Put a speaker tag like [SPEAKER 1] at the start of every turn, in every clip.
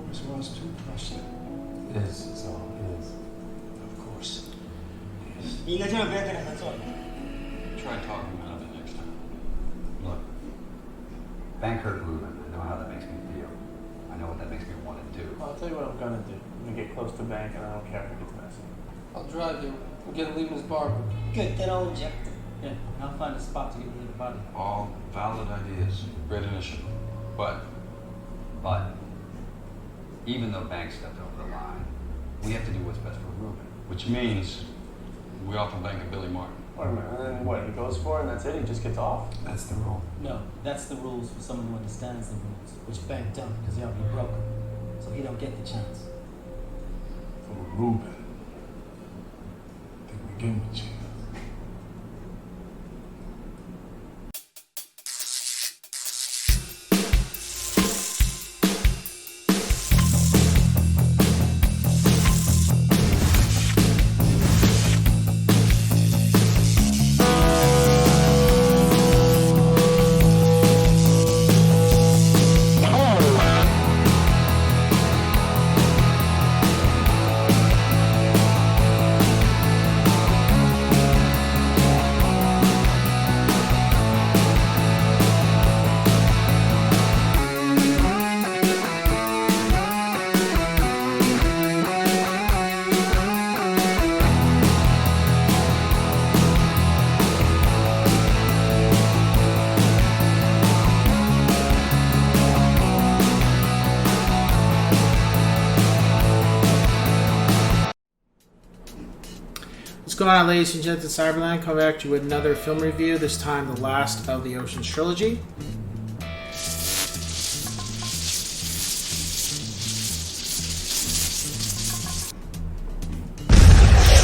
[SPEAKER 1] This was too personal.
[SPEAKER 2] It is, so it is.
[SPEAKER 1] Of course. Yes.
[SPEAKER 3] 你应该千万不要跟他合作。
[SPEAKER 1] Try talking him out of it next time.
[SPEAKER 2] Look, bank hurt Ruben. I know how that makes me feel. I know what that makes me want to do.
[SPEAKER 4] I'll tell you what I'm gonna do. I'm gonna get close to bank and I don't care if it gets messy.
[SPEAKER 5] I'll drive you. We'll get him leaving his bar.
[SPEAKER 3] Good, then I'll object.
[SPEAKER 6] Yeah, and I'll find a spot to get rid of the body.
[SPEAKER 1] All valid ideas. Great initiative. But
[SPEAKER 2] But even though Bank stepped over the line, we have to do what's best for Ruben.
[SPEAKER 1] which means we offer bank to Billy Martin.
[SPEAKER 4] Wait a minute, and then what? He goes for it and that's it? He just gets off?
[SPEAKER 2] That's the rule.
[SPEAKER 6] No, that's the rules for someone who understands the rules, which Bank don't, because he already broke them. So he don't get the chance.
[SPEAKER 1] For Ruben. I think we give him a chance.
[SPEAKER 7] What's going on, ladies and gents, it's Cyberland coming back to you with another film review, this time the last of the Ocean's trilogy.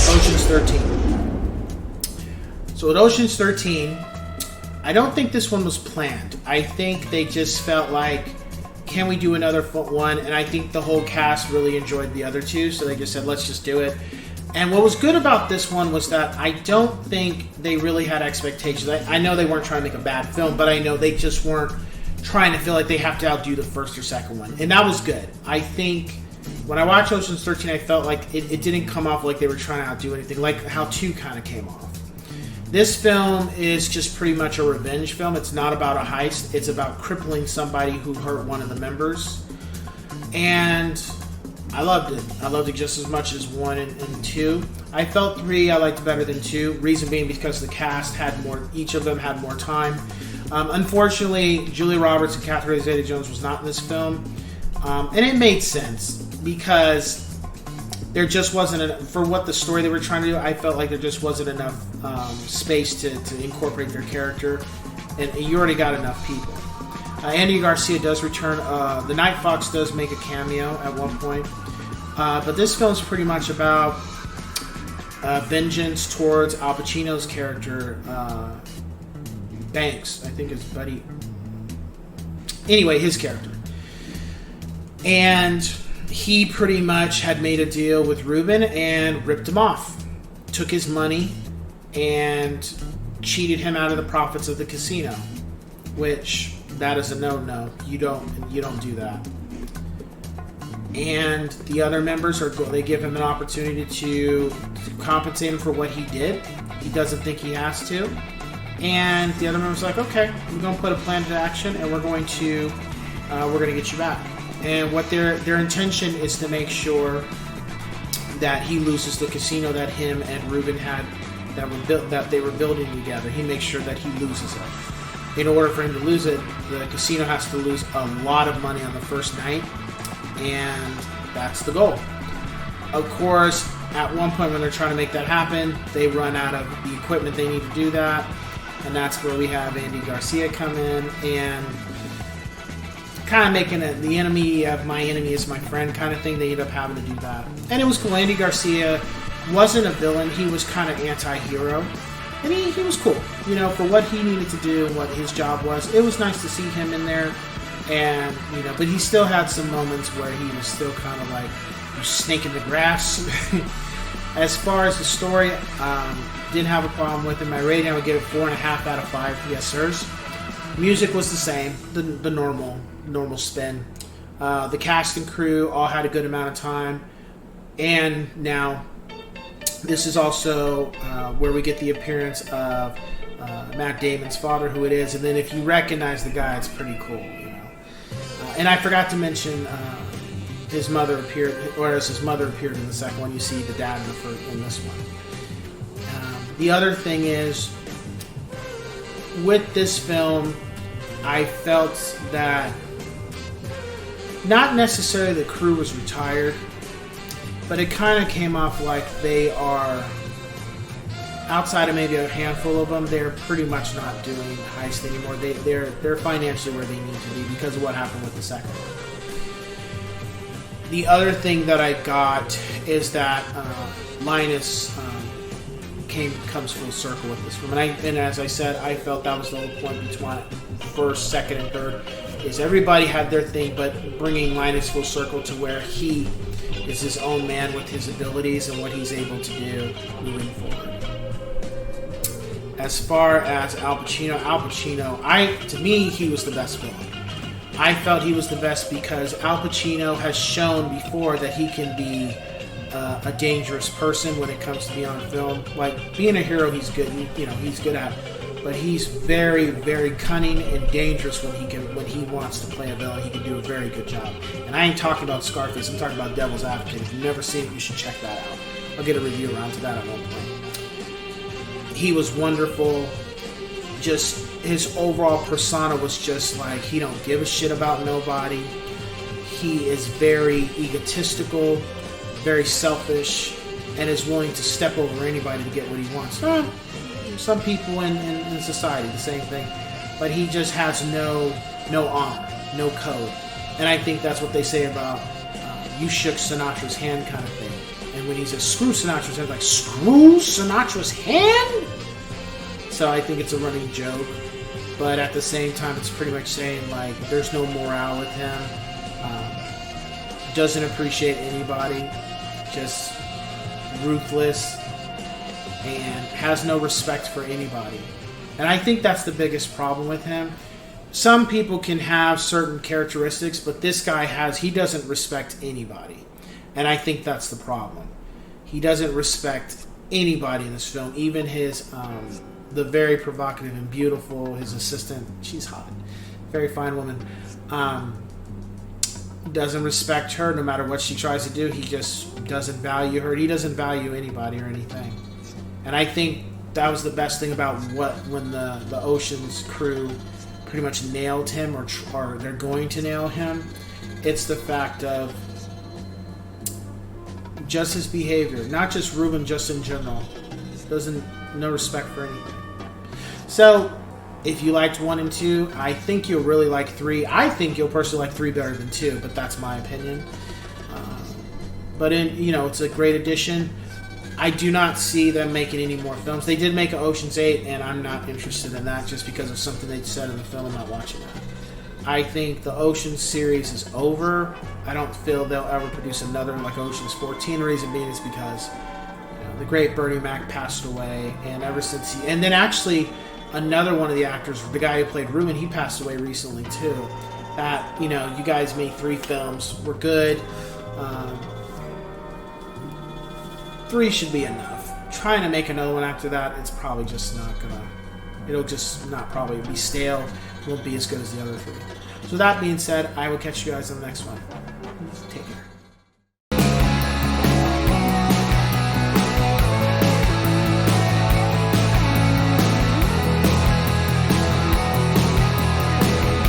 [SPEAKER 7] Ocean's 13. So with Ocean's 13, I don't think this one was planned. I think they just felt like, can we do another one? And I think the whole cast really enjoyed the other two, so they just said, let's just do it. And what was good about this one was that I don't think they really had expectations. I know they weren't trying to make a bad film, but I know they just weren't trying to feel like they have to outdo the first or second one. And that was good. I think when I watched Ocean's 13, I felt like it didn't come off like they were trying to outdo anything, like how 2 kind of came off. This film is just pretty much a revenge film. It's not about a heist. It's about crippling somebody who hurt one of the members. And I loved it. I loved it just as much as 1 and 2. I felt 3 I liked better than 2. Reason being because the cast had more, each of them had more time. Unfortunately, Julia Roberts and Catherine Zeta-Jones was not in this film. And it made sense because there just wasn't enough, for what the story they were trying to do, I felt like there just wasn't enough space to incorporate their character. And you already got enough people. Andy Garcia does return. The Night Fox does make a cameo at one point. But this film's pretty much about vengeance towards Al Pacino's character, Banks, I think his buddy. Anyway, his character. And he pretty much had made a deal with Ruben and ripped him off. Took his money and cheated him out of the profits of the casino. Which, that is a no-no. You don't do that. And the other members they give him an opportunity to compensate him for what he did. He doesn't think he has to. And the other members are like, okay, we're going to put a plan into action, and we're going to get you back. And what their intention is to make sure that he loses the casino that him and Ruben had that they were building together. He makes sure that he loses it. In order for him to lose it, the casino has to lose a lot of money on the first night, and that's the goal. Of course, at one point when they're trying to make that happen, they run out of the equipment they need to do that, and that's where we have Andy Garcia come in and kind of making it the enemy of my enemy is my friend kind of thing. They end up having to do that. And it was cool. Andy Garcia wasn't a villain. He was kind of anti-hero. And he was cool. You know, for what he needed to do and what his job was, it was nice to see him in there. And, you know, but he still had some moments where he was still kind of like snake in the grass. As far as the story, didn't have a problem with it. My rating, I would give it 4.5 out of 5. Yes, sirs. Music was the same, the normal spin. The cast and crew all had a good amount of time. And now, this is also where we get the appearance of Matt Damon's father, who it is. And then if you recognize the guy, it's pretty cool, you know. And I forgot to mention his mother appeared, or as his mother appeared in the second one. You see the dad in this one. The other thing is, with this film, I felt that not necessarily the crew was retired, but it kind of came off like they are, outside of maybe a handful of them, they're pretty much not doing heist anymore. They're financially where they need to be because of what happened with the second one. The other thing that I got is that Linus comes full circle with this film, and as I said, I felt that was the whole point between first, second, and third. Is everybody had their thing, but bringing Linus full circle to where he is his own man with his abilities and what he's able to do moving forward. As far as Al Pacino, to me, he was the best villain. I felt he was the best because Al Pacino has shown before that he can be a dangerous person when it comes to being on film. Like, being a hero, he's good. He's good at. But he's very, very cunning and dangerous when he wants to play a villain. He can do a very good job. And I ain't talking about Scarface. I'm talking about Devil's Advocate. If you've never seen it, you should check that out. I'll get a review around to that at one point. He was wonderful. Just his overall persona was just like, he don't give a shit about nobody. He is very egotistical, very selfish, and is willing to step over anybody to get what he wants. Some people in society, the same thing. But he just has no honor, no code. And I think that's what they say about you shook Sinatra's hand kind of thing. And when he says screw Sinatra's hand, like, screw Sinatra's hand? So I think it's a running joke. But at the same time, it's pretty much saying, like, there's no morale with him. Doesn't appreciate anybody. Just ruthless. And has no respect for anybody. And I think that's the biggest problem with him. Some people can have certain characteristics, but this guy he doesn't respect anybody. And I think that's the problem. He doesn't respect anybody in this film. Even his, the very provocative and beautiful, his assistant, she's hot. Very fine woman. Doesn't respect her no matter what she tries to do. He just doesn't value her. He doesn't value anybody or anything. And I think that was the best thing about when the Ocean's crew pretty much nailed him, or they're going to nail him. It's the fact of just his behavior, not just Ruben, just in general. No respect for anything. So, if you liked 1 and 2, I think you'll really like 3. I think you'll personally like 3 better than 2, but that's my opinion. But it's a great addition. I do not see them making any more films. They did make an Ocean's 8, and I'm not interested in that just because of something they said in the film. I'm not watching that. I think the Ocean's series is over. I don't feel they'll ever produce another like Ocean's 14. The reason being is because the great Bernie Mac passed away, and ever since and then actually another one of the actors, the guy who played Ruben, he passed away recently too. That you guys made 3 films, we're good. 3 should be enough. Trying to make another one after that, it's probably just not gonna. It'll just not probably be stale. Won't be as good as the other 3. So that being said, I will catch you guys on the next one. Take care.